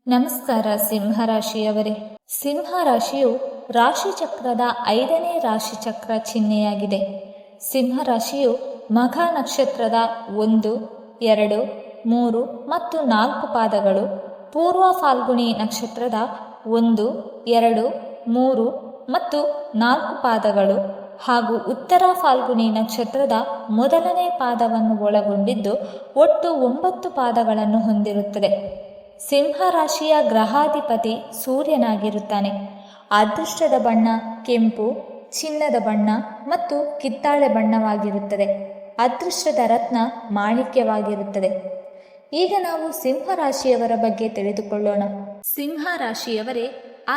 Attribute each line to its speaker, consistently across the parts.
Speaker 1: ನಮಸ್ಕಾರ ಸಿಂಹರಾಶಿಯವರೇ. ಸಿಂಹರಾಶಿಯು ರಾಶಿಚಕ್ರದ 5ನೇ ರಾಶಿಚಕ್ರ ಚಿಹ್ನೆಯಾಗಿದೆ. ಸಿಂಹರಾಶಿಯು ಮಘ ನಕ್ಷತ್ರದ 1, 2, 3 ಮತ್ತು 4 ಪಾದಗಳು, ಪೂರ್ವ ಫಾಲ್ಗುಣಿ ನಕ್ಷತ್ರದ 1, 2, 3 ಮತ್ತು 4 ಪಾದಗಳು ಹಾಗೂ ಉತ್ತರ ಫಾಲ್ಗುಣಿ ನಕ್ಷತ್ರದ 1ನೇ ಪಾದವನ್ನು ಒಳಗೊಂಡಿದ್ದು ಒಟ್ಟು 9 ಪಾದಗಳನ್ನು ಹೊಂದಿರುತ್ತದೆ. ಸಿಂಹರಾಶಿಯ ಗ್ರಹಾಧಿಪತಿ ಸೂರ್ಯನಾಗಿರುತ್ತಾನೆ. ಅದೃಷ್ಟದ ಬಣ್ಣ ಕೆಂಪು, ಚಿನ್ನದ ಬಣ್ಣ ಮತ್ತು ಕಿತ್ತಾಳೆ ಬಣ್ಣವಾಗಿರುತ್ತದೆ. ಅದೃಷ್ಟದ ರತ್ನ ಮಾಣಿಕ್ಯವಾಗಿರುತ್ತದೆ. ಈಗ ನಾವು ಸಿಂಹರಾಶಿಯವರ ಬಗ್ಗೆ ತಿಳಿದುಕೊಳ್ಳೋಣ. ಸಿಂಹರಾಶಿಯವರೇ,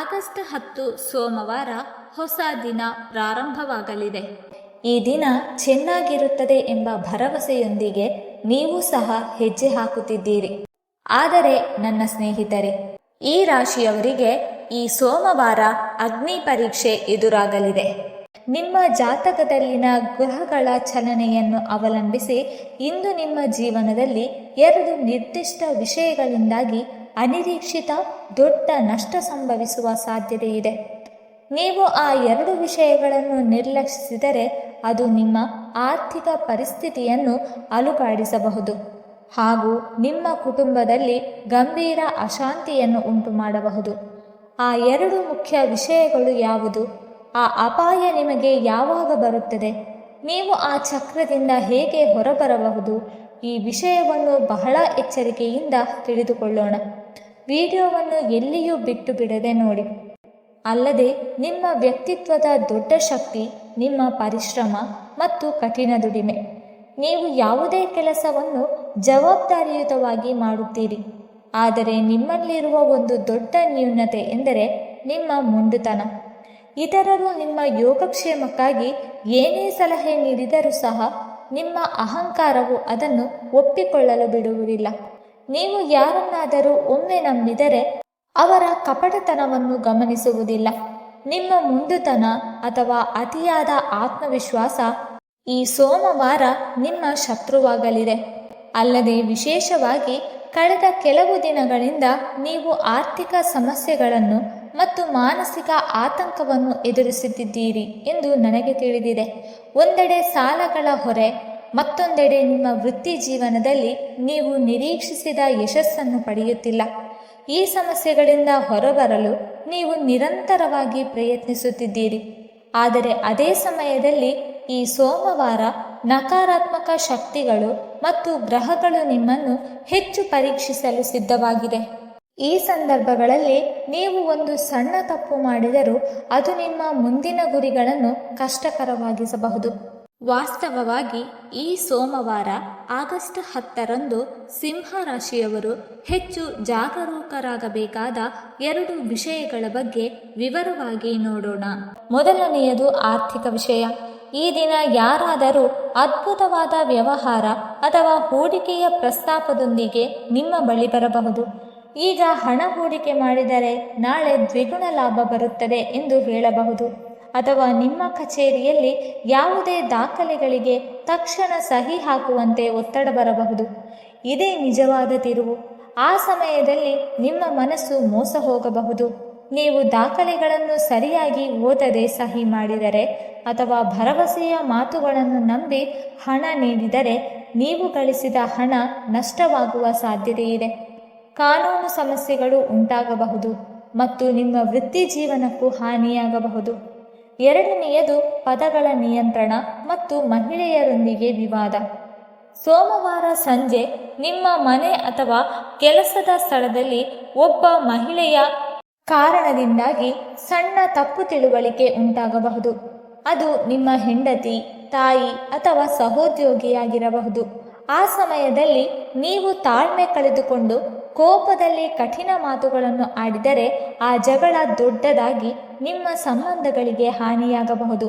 Speaker 1: ಆಗಸ್ಟ್ 10 ಸೋಮವಾರ ಹೊಸ ದಿನ ಪ್ರಾರಂಭವಾಗಲಿದೆ. ಈ ದಿನ ಚೆನ್ನಾಗಿರುತ್ತದೆ ಎಂಬ ಭರವಸೆಯೊಂದಿಗೆ ನೀವು ಸಹ ಹೆಜ್ಜೆ ಹಾಕುತ್ತಿದ್ದೀರಿ. ಆದರೆ ನನ್ನ ಸ್ನೇಹಿತರೆ, ಈ ರಾಶಿಯವರಿಗೆ ಈ ಸೋಮವಾರ ಅಗ್ನಿ ಪರೀಕ್ಷೆ ಎದುರಾಗಲಿದೆ. ನಿಮ್ಮ ಜಾತಕದಲ್ಲಿನ ಗ್ರಹಗಳ ಚಲನೆಯನ್ನು ಅವಲಂಬಿಸಿ ಇಂದು ನಿಮ್ಮ ಜೀವನದಲ್ಲಿ 2 ನಿರ್ದಿಷ್ಟ ವಿಷಯಗಳಿಂದಾಗಿ ಅನಿರೀಕ್ಷಿತ ದೊಡ್ಡ ನಷ್ಟ ಸಂಭವಿಸುವ ಸಾಧ್ಯತೆ ಇದೆ. ನೀವು ಆ 2 ವಿಷಯಗಳನ್ನು ನಿರ್ಲಕ್ಷಿಸಿದರೆ ಅದು ನಿಮ್ಮ ಆರ್ಥಿಕ ಪರಿಸ್ಥಿತಿಯನ್ನು ಅಲುಗಾಡಿಸಬಹುದು ಹಾಗೂ ನಿಮ್ಮ ಕುಟುಂಬದಲ್ಲಿ ಗಂಭೀರ ಅಶಾಂತಿಯನ್ನು ಉಂಟು ಮಾಡಬಹುದು. ಆ 2 ಮುಖ್ಯ ವಿಷಯಗಳು ಯಾವುದು? ಆ ಅಪಾಯ ನಿಮಗೆ ಯಾವಾಗ ಬರುತ್ತದೆ? ನೀವು ಆ ಚಕ್ರದಿಂದ ಹೇಗೆ ಹೊರಬರಬಹುದು? ಈ ವಿಷಯವನ್ನು ಬಹಳ ಎಚ್ಚರಿಕೆಯಿಂದ ತಿಳಿದುಕೊಳ್ಳೋಣ. ವಿಡಿಯೋವನ್ನು ಎಲ್ಲಿಯೂ ಬಿಟ್ಟು ಬಿಡದೆ ನೋಡಿ. ಅಲ್ಲದೆ ನಿಮ್ಮ ವ್ಯಕ್ತಿತ್ವದ ದೊಡ್ಡ ಶಕ್ತಿ ನಿಮ್ಮ ಪರಿಶ್ರಮ ಮತ್ತು ಕಠಿಣ ದುಡಿಮೆ. ನೀವು ಯಾವುದೇ ಕೆಲಸವನ್ನು ಜವಾಬ್ದಾರಿಯುತವಾಗಿ ಮಾಡುತ್ತೀರಿ. ಆದರೆ ನಿಮ್ಮಲ್ಲಿರುವ ಒಂದು ದೊಡ್ಡ ನ್ಯೂನತೆ ಎಂದರೆ ನಿಮ್ಮ ಮೊಂಡುತನ. ಇತರರು ನಿಮ್ಮ ಯೋಗಕ್ಷೇಮಕ್ಕಾಗಿ ಏನೇ ಸಲಹೆ ನೀಡಿದರೂ ಸಹ ನಿಮ್ಮ ಅಹಂಕಾರವು ಅದನ್ನು ಒಪ್ಪಿಕೊಳ್ಳಲು ಬಿಡುವುದಿಲ್ಲ. ನೀವು ಯಾರನ್ನಾದರೂ ಒಮ್ಮೆ ನಂಬಿದರೆ ಅವರ ಕಪಟತನವನ್ನು ಗಮನಿಸುವುದಿಲ್ಲ. ನಿಮ್ಮ ಮೊಂಡುತನ ಅಥವಾ ಅತಿಯಾದ ಆತ್ಮವಿಶ್ವಾಸ ಈ ಸೋಮವಾರ ನಿಮ್ಮ ಶತ್ರುವಾಗಲಿದೆ. ಅಲ್ಲದೆ ವಿಶೇಷವಾಗಿ ಕಳೆದ ಕೆಲವು ದಿನಗಳಿಂದ ನೀವು ಆರ್ಥಿಕ ಸಮಸ್ಯೆಗಳನ್ನು ಮತ್ತು ಮಾನಸಿಕ ಆತಂಕವನ್ನು ಎದುರಿಸುತ್ತಿದ್ದೀರಿ ಎಂದು ನನಗೆ ತಿಳಿದಿದೆ. ಒಂದೆಡೆ ಸಾಲಗಳ ಹೊರೆ, ಮತ್ತೊಂದೆಡೆ ನಿಮ್ಮ ವೃತ್ತಿ ಜೀವನದಲ್ಲಿ ನೀವು ನಿರೀಕ್ಷಿಸಿದ ಯಶಸ್ಸನ್ನು ಪಡೆಯುತ್ತಿಲ್ಲ. ಈ ಸಮಸ್ಯೆಗಳಿಂದ ಹೊರಬರಲು ನೀವು ನಿರಂತರವಾಗಿ ಪ್ರಯತ್ನಿಸುತ್ತಿದ್ದೀರಿ. ಆದರೆ ಅದೇ ಸಮಯದಲ್ಲಿ ಈ ಸೋಮವಾರ ನಕಾರಾತ್ಮಕ ಶಕ್ತಿಗಳು ಮತ್ತು ಗ್ರಹಗಳು ನಿಮ್ಮನ್ನು ಹೆಚ್ಚು ಪರೀಕ್ಷಿಸಲು ಸಿದ್ಧವಾಗಿದೆ. ಈ ಸಂದರ್ಭಗಳಲ್ಲಿ ನೀವು ಒಂದು ಸಣ್ಣ ತಪ್ಪು ಮಾಡಿದರೂ ಅದು ನಿಮ್ಮ ಮುಂದಿನ ಗುರಿಗಳನ್ನು ಕಷ್ಟಕರವಾಗಿಸಬಹುದು. ವಾಸ್ತವವಾಗಿ ಈ ಸೋಮವಾರ ಆಗಸ್ಟ್ 10ರಂದು ಸಿಂಹರಾಶಿಯವರು ಹೆಚ್ಚು ಜಾಗರೂಕರಾಗಬೇಕಾದ 2 ವಿಷಯಗಳ ಬಗ್ಗೆ ವಿವರವಾಗಿ ನೋಡೋಣ. ಮೊದಲನೆಯದು ಆರ್ಥಿಕ ವಿಷಯ. ಈ ದಿನ ಯಾರಾದರೂ ಅದ್ಭುತವಾದ ವ್ಯವಹಾರ ಅಥವಾ ಹೂಡಿಕೆಯ ಪ್ರಸ್ತಾಪದೊಂದಿಗೆ ನಿಮ್ಮ ಬಳಿ ಬರಬಹುದು. ಈಗ ಹಣ ಹೂಡಿಕೆ ಮಾಡಿದರೆ ನಾಳೆ ದ್ವಿಗುಣ ಲಾಭ ಬರುತ್ತದೆ ಎಂದು ಹೇಳಬಹುದು. ಅಥವಾ ನಿಮ್ಮ ಕಚೇರಿಯಲ್ಲಿ ಯಾವುದೇ ದಾಖಲೆಗಳಿಗೆ ತಕ್ಷಣ ಸಹಿ ಹಾಕುವಂತೆ ಒತ್ತಡ ಬರಬಹುದು. ಇದೇ ನಿಜವಾದ ತಿರುವು. ಆ ಸಮಯದಲ್ಲಿ ನಿಮ್ಮ ಮನಸ್ಸು ಮೋಸ ಹೋಗಬಹುದು. ನೀವು ದಾಖಲೆಗಳನ್ನು ಸರಿಯಾಗಿ ಓದದೆ ಸಹಿ ಮಾಡಿದರೆ ಅಥವಾ ಭರವಸೆಯ ಮಾತುಗಳನ್ನು ನಂಬಿ ಹಣ ನೀಡಿದರೆ ನೀವು ಗಳಿಸಿದ ಹಣ ನಷ್ಟವಾಗುವ ಸಾಧ್ಯತೆಯಿದೆ. ಕಾನೂನು ಸಮಸ್ಯೆಗಳು ಉಂಟಾಗಬಹುದು ಮತ್ತು ನಿಮ್ಮ ವೃತ್ತಿ ಜೀವನಕ್ಕೂ ಹಾನಿಯಾಗಬಹುದು. ಎರಡನೆಯದು ಪದಗಳ ನಿಯಂತ್ರಣ ಮತ್ತು ಮಹಿಳೆಯರೊಂದಿಗೆ ವಿವಾದ. ಸೋಮವಾರ ಸಂಜೆ ನಿಮ್ಮ ಮನೆ ಅಥವಾ ಕೆಲಸದ ಸ್ಥಳದಲ್ಲಿ ಒಬ್ಬ ಮಹಿಳೆಯ ಕಾರಣದಿಂದಾಗಿ ಸಣ್ಣ ತಪ್ಪು ತಿಳುವಳಿಕೆ ಉಂಟಾಗಬಹುದು. ಅದು ನಿಮ್ಮ ಹೆಂಡತಿ, ತಾಯಿ ಅಥವಾ ಸಹೋದ್ಯೋಗಿಯಾಗಿರಬಹುದು. ಆ ಸಮಯದಲ್ಲಿ ನೀವು ತಾಳ್ಮೆ ಕಳೆದುಕೊಂಡು ಕೋಪದಲ್ಲಿ ಕಠಿಣ ಮಾತುಗಳನ್ನು ಆಡಿದರೆ ಆ ಜಗಳ ದೊಡ್ಡದಾಗಿ ನಿಮ್ಮ ಸಂಬಂಧಗಳಿಗೆ ಹಾನಿಯಾಗಬಹುದು.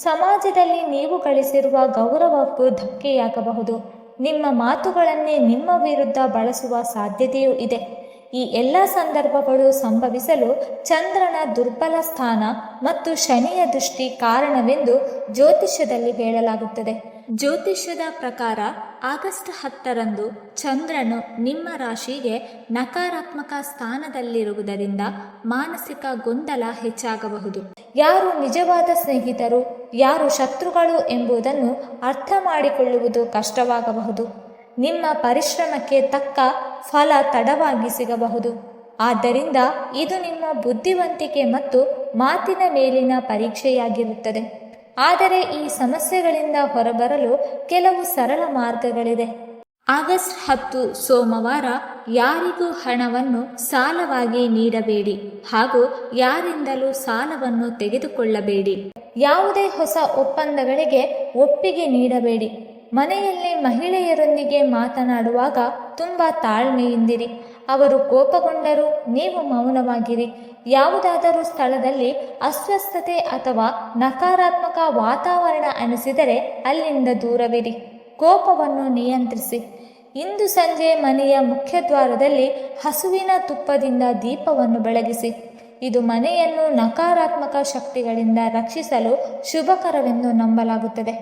Speaker 1: ಸಮಾಜದಲ್ಲಿ ನೀವು ಗಳಿಸಿರುವ ಗೌರವಕ್ಕೂ ಧಕ್ಕೆಯಾಗಬಹುದು. ನಿಮ್ಮ ಮಾತುಗಳನ್ನೇ ನಿಮ್ಮ ವಿರುದ್ಧ ಬಳಸುವ ಸಾಧ್ಯತೆಯೂ ಇದೆ. ಈ ಎಲ್ಲ ಸಂದರ್ಭಗಳು ಸಂಭವಿಸಲು ಚಂದ್ರನ ದುರ್ಬಲ ಸ್ಥಾನ ಮತ್ತು ಶನಿಯ ದೃಷ್ಟಿ ಕಾರಣವೆಂದು ಜ್ಯೋತಿಷ್ಯದಲ್ಲಿ ಹೇಳಲಾಗುತ್ತದೆ. ಜ್ಯೋತಿಷ್ಯದ ಪ್ರಕಾರ ಆಗಸ್ಟ್ 10ರಂದು ಚಂದ್ರನು ನಿಮ್ಮ ರಾಶಿಗೆ ನಕಾರಾತ್ಮಕ ಸ್ಥಾನದಲ್ಲಿರುವುದರಿಂದ ಮಾನಸಿಕ ಗೊಂದಲ ಹೆಚ್ಚಾಗಬಹುದು. ಯಾರು ನಿಜವಾದ ಸ್ನೇಹಿತರು, ಯಾರು ಶತ್ರುಗಳು ಎಂಬುದನ್ನು ಅರ್ಥ ಮಾಡಿಕೊಳ್ಳುವುದು ಕಷ್ಟವಾಗಬಹುದು. ನಿಮ್ಮ ಪರಿಶ್ರಮಕ್ಕೆ ತಕ್ಕ ಫಲ ತಡವಾಗಿ ಸಿಗಬಹುದು. ಆದ್ದರಿಂದ ಇದು ನಿಮ್ಮ ಬುದ್ಧಿವಂತಿಕೆ ಮತ್ತು ಮಾತಿನ ಮೇಲಿನ ಪರೀಕ್ಷೆಯಾಗಿರುತ್ತದೆ. ಆದರೆ ಈ ಸಮಸ್ಯೆಗಳಿಂದ ಹೊರಬರಲು ಕೆಲವು ಸರಳ ಮಾರ್ಗಗಳಿದೆ. ಆಗಸ್ಟ್ 10 ಸೋಮವಾರ ಯಾರಿಗೂ ಹಣವನ್ನು ಸಾಲವಾಗಿ ನೀಡಬೇಡಿ ಹಾಗೂ ಯಾರಿಂದಲೂ ಸಾಲವನ್ನು ತೆಗೆದುಕೊಳ್ಳಬೇಡಿ. ಯಾವುದೇ ಹೊಸ ಒಪ್ಪಂದಗಳಿಗೆ ಒಪ್ಪಿಗೆ ನೀಡಬೇಡಿ. ಮನೆಯಲ್ಲಿ ಮಹಿಳೆಯರೊಂದಿಗೆ ಮಾತನಾಡುವಾಗ ತುಂಬ ತಾಳ್ಮೆಯಿಂದಿರಿ. ಅವರು ಕೋಪಗೊಂಡರೂ ನೀವು ಮೌನವಾಗಿರಿ. ಯಾವುದಾದರೂ ಸ್ಥಳದಲ್ಲಿ ಅಸ್ವಸ್ಥತೆ ಅಥವಾ ನಕಾರಾತ್ಮಕ ವಾತಾವರಣ ಅನಿಸಿದರೆ ಅಲ್ಲಿಂದ ದೂರವಿರಿ. ಕೋಪವನ್ನು ನಿಯಂತ್ರಿಸಿ. ಇಂದು ಸಂಜೆ ಮನೆಯ ಮುಖ್ಯದ್ವಾರದಲ್ಲಿ ಹಸುವಿನ ತುಪ್ಪದಿಂದ ದೀಪವನ್ನು ಬೆಳಗಿಸಿ. ಇದು ಮನೆಯನ್ನು ನಕಾರಾತ್ಮಕ ಶಕ್ತಿಗಳಿಂದ ರಕ್ಷಿಸಲು ಶುಭಕರವೆಂದು ನಂಬಲಾಗುತ್ತದೆ.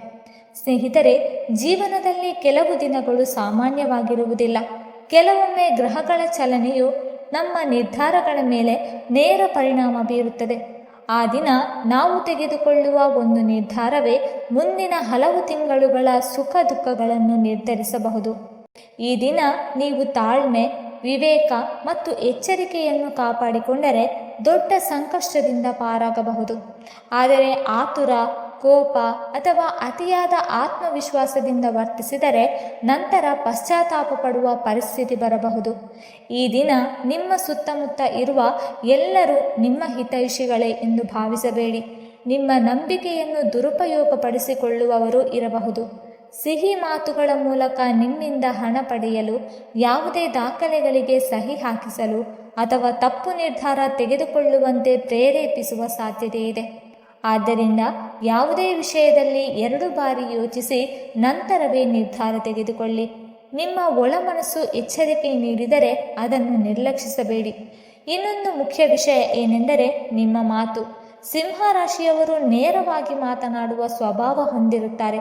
Speaker 1: ಸ್ನೇಹಿತರೆ, ಜೀವನದಲ್ಲಿ ಕೆಲವು ದಿನಗಳು ಸಾಮಾನ್ಯವಾಗಿರುವುದಿಲ್ಲ. ಕೆಲವೊಮ್ಮೆ ಗ್ರಹಗಳ ಚಲನೆಯು ನಮ್ಮ ನಿರ್ಧಾರಗಳ ಮೇಲೆ ನೇರ ಪರಿಣಾಮ ಬೀರುತ್ತದೆ. ಆ ದಿನ ನಾವು ತೆಗೆದುಕೊಳ್ಳುವ ಒಂದು ನಿರ್ಧಾರವೇ ಮುಂದಿನ ಹಲವು ತಿಂಗಳುಗಳ ಸುಖ ದುಃಖಗಳನ್ನು ನಿರ್ಧರಿಸಬಹುದು. ಈ ದಿನ ನೀವು ತಾಳ್ಮೆ, ವಿವೇಕ ಮತ್ತು ಎಚ್ಚರಿಕೆಯನ್ನು ಕಾಪಾಡಿಕೊಂಡರೆ ದೊಡ್ಡ ಸಂಕಷ್ಟದಿಂದ ಪಾರಾಗಬಹುದು. ಆದರೆ ಆತುರ, ಕೋಪ ಅಥವಾ ಅತಿಯಾದ ಆತ್ಮವಿಶ್ವಾಸದಿಂದ ವರ್ತಿಸಿದರೆ ನಂತರ ಪಶ್ಚಾತ್ತಾಪ ಪಡುವ ಪರಿಸ್ಥಿತಿ ಬರಬಹುದು. ಈ ದಿನ ನಿಮ್ಮ ಸುತ್ತಮುತ್ತ ಇರುವ ಎಲ್ಲರೂ ನಿಮ್ಮ ಹಿತೈಷಿಗಳೇ ಎಂದು ಭಾವಿಸಬೇಡಿ. ನಿಮ್ಮ ನಂಬಿಕೆಯನ್ನು ದುರುಪಯೋಗಪಡಿಸಿಕೊಳ್ಳುವವರು ಇರಬಹುದು. ಸಿಹಿ ಮಾತುಗಳ ಮೂಲಕ ನಿಮ್ಮಿಂದ ಹಣ ಪಡೆಯಲು, ಯಾವುದೇ ದಾಖಲೆಗಳಿಗೆ ಸಹಿ ಹಾಕಿಸಲು ಅಥವಾ ತಪ್ಪು ನಿರ್ಧಾರ ತೆಗೆದುಕೊಳ್ಳುವಂತೆ ಪ್ರೇರೇಪಿಸುವ ಸಾಧ್ಯತೆ ಇದೆ. ಆದ್ದರಿಂದ ಯಾವುದೇ ವಿಷಯದಲ್ಲಿ 2 ಬಾರಿ ಯೋಚಿಸಿ ನಂತರವೇ ನಿರ್ಧಾರ ತೆಗೆದುಕೊಳ್ಳಿ. ನಿಮ್ಮ ಒಳಮನಸ್ಸು ಎಚ್ಚರಿಕೆ ನೀಡಿದರೆ ಅದನ್ನು ನಿರ್ಲಕ್ಷಿಸಬೇಡಿ. ಇನ್ನೊಂದು ಮುಖ್ಯ ವಿಷಯ ಏನೆಂದರೆ ನಿಮ್ಮ ಮಾತು. ಸಿಂಹ ರಾಶಿಯವರು ನೇರವಾಗಿ ಮಾತನಾಡುವ ಸ್ವಭಾವ ಹೊಂದಿರುತ್ತಾರೆ.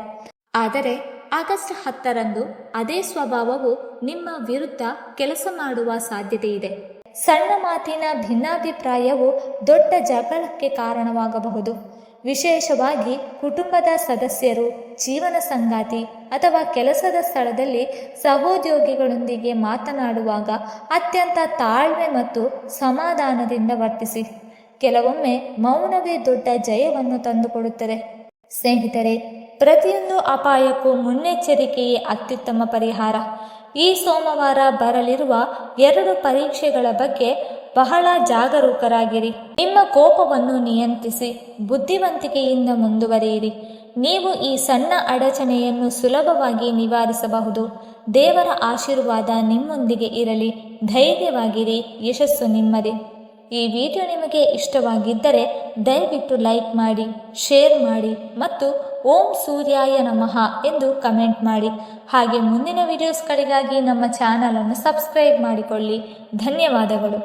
Speaker 1: ಆದರೆ ಆಗಸ್ಟ್ 10ರಂದು ಅದೇ ಸ್ವಭಾವವು ನಿಮ್ಮ ವಿರುದ್ಧ ಕೆಲಸ ಮಾಡುವ ಸಾಧ್ಯತೆ ಇದೆ. ಸಣ್ಣ ಮಾತಿನ ಭಿನ್ನಾಭಿಪ್ರಾಯವು ದೊಡ್ಡ ಜಗಳಕ್ಕೆ ಕಾರಣವಾಗಬಹುದು. ವಿಶೇಷವಾಗಿ ಕುಟುಂಬದ ಸದಸ್ಯರು, ಜೀವನ ಸಂಗಾತಿ ಅಥವಾ ಕೆಲಸದ ಸ್ಥಳದಲ್ಲಿ ಸಹೋದ್ಯೋಗಿಗಳೊಂದಿಗೆ ಮಾತನಾಡುವಾಗ ಅತ್ಯಂತ ತಾಳ್ಮೆ ಮತ್ತು ಸಮಾಧಾನದಿಂದ ವರ್ತಿಸಿ. ಕೆಲವೊಮ್ಮೆ ಮೌನವೇ ದೊಡ್ಡ ಜಯವನ್ನು ತಂದುಕೊಡುತ್ತದೆ. ಸ್ನೇಹಿತರೆ, ಪ್ರತಿಯೊಂದು ಅಪಾಯಕ್ಕೂ ಮುನ್ನೆಚ್ಚರಿಕೆಯೇ ಅತ್ಯುತ್ತಮ ಪರಿಹಾರ. ಈ ಸೋಮವಾರ ಬರಲಿರುವ 2 ಪರೀಕ್ಷೆಗಳ ಬಗ್ಗೆ ಬಹಳ ಜಾಗರೂಕರಾಗಿರಿ. ನಿಮ್ಮ ಕೋಪವನ್ನು ನಿಯಂತ್ರಿಸಿ ಬುದ್ಧಿವಂತಿಕೆಯಿಂದ ಮುಂದುವರಿಯಿರಿ. ನೀವು ಈ ಸಣ್ಣ ಅಡಚಣೆಯನ್ನು ಸುಲಭವಾಗಿ ನಿವಾರಿಸಬಹುದು. ದೇವರ ಆಶೀರ್ವಾದ ನಿಮ್ಮೊಂದಿಗೆ ಇರಲಿ. ಧೈರ್ಯವಾಗಿರಿ. ಯಶಸ್ಸು ನಿಮ್ಮದೇ. ಈ ವಿಡಿಯೋ ನಿಮಗೆ ಇಷ್ಟವಾಗಿದ್ದರೆ ದಯವಿಟ್ಟು ಲೈಕ್ ಮಾಡಿ, ಶೇರ್ ಮಾಡಿ ಮತ್ತು ಓಂ ಸೂರ್ಯಾಯ ನಮಃ ಎಂದು ಕಮೆಂಟ್ ಮಾಡಿ. ಹಾಗೆ ಮುಂದಿನ ವಿಡಿಯೋಸ್ಗಳಿಗಾಗಿ ನಮ್ಮ ಚಾನಲನ್ನು ಸಬ್ಸ್ಕ್ರೈಬ್ ಮಾಡಿಕೊಳ್ಳಿ. ಧನ್ಯವಾದಗಳು.